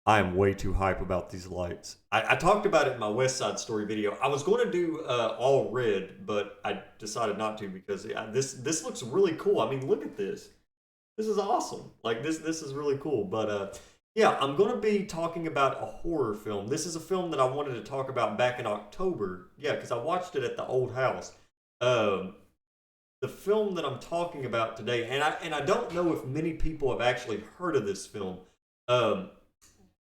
I am way too hype about these lights. I talked about it in my West Side Story video. I was going to do all red, but I decided not to because this looks really cool. I mean, look at this. This is awesome. Like this is really cool. But yeah, I'm going to be talking about a horror film. This is a film that I wanted to talk about back in October. Yeah, because I watched it at the old house. Um, the film that I'm talking about today, and I don't know if many people have actually heard of this film. Um,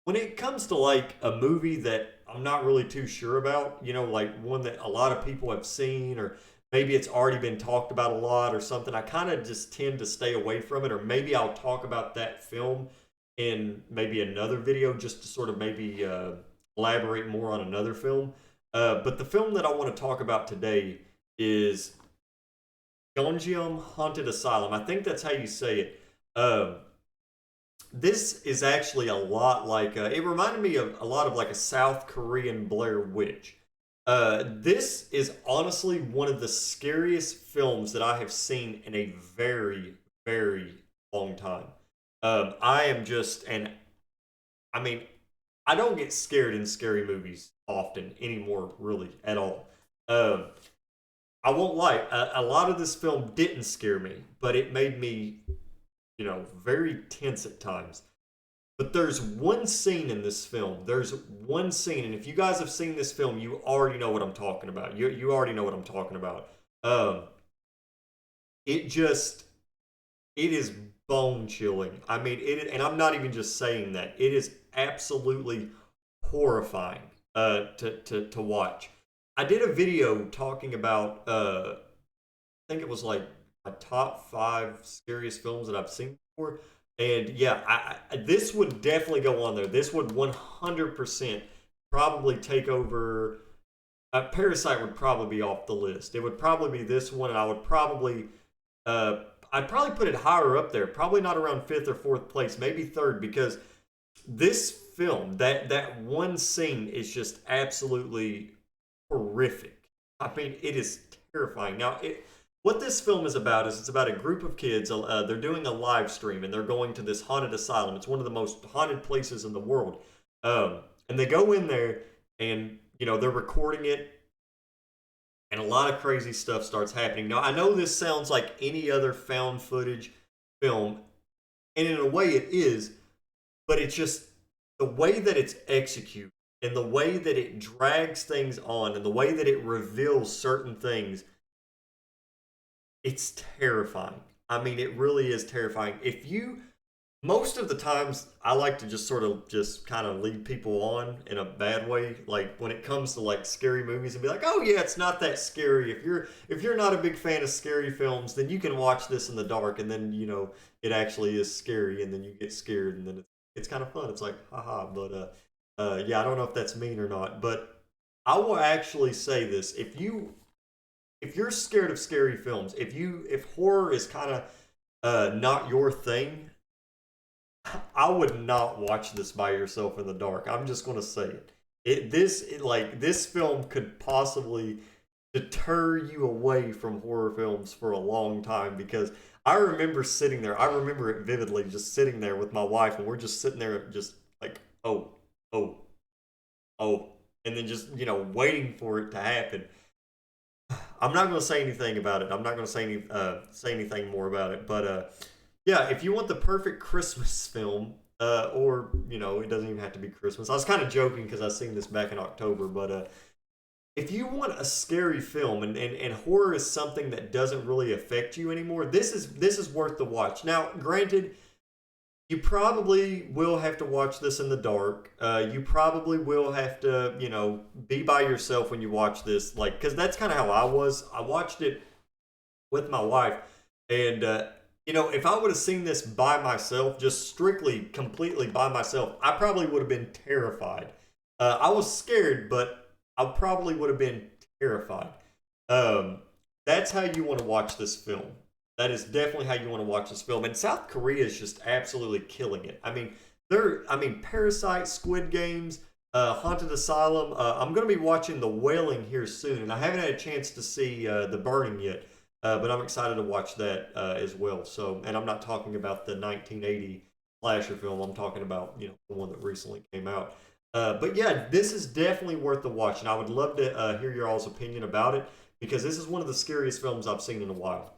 when it comes to like a movie that I'm not really too sure about, like one that a lot of people have seen, or maybe it's already been talked about a lot or something, I kind of just tend to stay away from it, or maybe I'll talk about that film in maybe another video just to sort of maybe elaborate more on another film. But the film that I want to talk about today is Gonjiam Haunted Asylum. I think that's how you say it. This is actually a lot like it reminded me of a lot of like a South Korean Blair Witch. This is honestly one of the scariest films that I have seen in a very, very long time. I am just, and I mean, I don't get scared in scary movies often anymore, really, at all. Um, I won't lie, a lot of this film didn't scare me, but it made me, very tense at times. But there's one scene in this film. There's one scene, and if you guys have seen this film, you already know what I'm talking about. You already know what I'm talking about. Um, it just it is bone chilling. I mean, and I'm not even just saying that. It is absolutely horrifying to watch. I did a video talking about I think it was like my top five scariest films that I've seen before. And yeah, this would definitely go on there. This would 100% probably take over. Parasite would probably be off the list. It would probably be this one, and uh, I'd probably put it higher up there. Probably not around fifth or fourth place, maybe third, because this film, that one scene is just absolutely horrific. I mean, it is terrifying. Now, what this film is about is it's about a group of kids. They're doing a live stream and they're going to this haunted asylum. It's one of the most haunted places in the world. And they go in there and they're recording it, and a lot of crazy stuff starts happening. Now, I know this sounds like any other found footage film, and in a way it is, but it's just the way that it's executed and the way that it drags things on and the way that it reveals certain things, it's terrifying. I mean, it really is terrifying. Most of the times, I like to just sort of just kind of lead people on in a bad way. Like when it comes to like scary movies, and be like, "Oh yeah, it's not that scary. If you're not a big fan of scary films, then you can watch this in the dark, and then it actually is scary, and then you get scared, and then it's kind of fun. It's like haha." But yeah, I don't know if that's mean or not, but I will actually say this: if you're scared of scary films, if horror is kind of not your thing, I would not watch this by yourself in the dark. I'm just going to say it. Like this film could possibly deter you away from horror films for a long time, because I remember sitting there. I remember it vividly, just sitting there with my wife, and we're just sitting there, just like, oh, oh, oh, and then just waiting for it to happen. I'm not going to say anything about it. I'm not going to say anything more about it. But yeah, if you want the perfect Christmas film, or it doesn't even have to be Christmas. I was kind of joking because I seen this back in October, but if you want a scary film, and horror is something that doesn't really affect you anymore, this is worth the watch. Now, granted, you probably will have to watch this in the dark. You probably will have to, be by yourself when you watch this, like, because that's kind of how I was. I watched it with my wife, and if I would have seen this by myself, just strictly, completely by myself, I probably would have been terrified. I was scared, but I probably would have been terrified. Um, that's how you want to watch this film. That is definitely how you want to watch this film. And South Korea is just absolutely killing it. I mean, Parasite, Squid Games, Haunted Asylum. I'm going to be watching The Wailing here soon, and I haven't had a chance to see The Burning yet, but I'm excited to watch that as well. So, and I'm not talking about the 1980 slasher film. I'm talking about, you know, the one that recently came out. But yeah, this is definitely worth the watch, and I would love to hear your all's opinion about it because this is one of the scariest films I've seen in a while.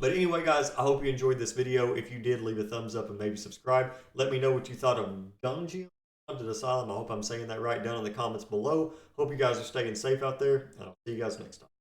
But anyway, guys, I hope you enjoyed this video. If you did, leave a thumbs up and maybe subscribe. Let me know what you thought of Gonjiam Haunted Asylum. I hope I'm saying that right down in the comments below. Hope you guys are staying safe out there, and I'll see you guys next time.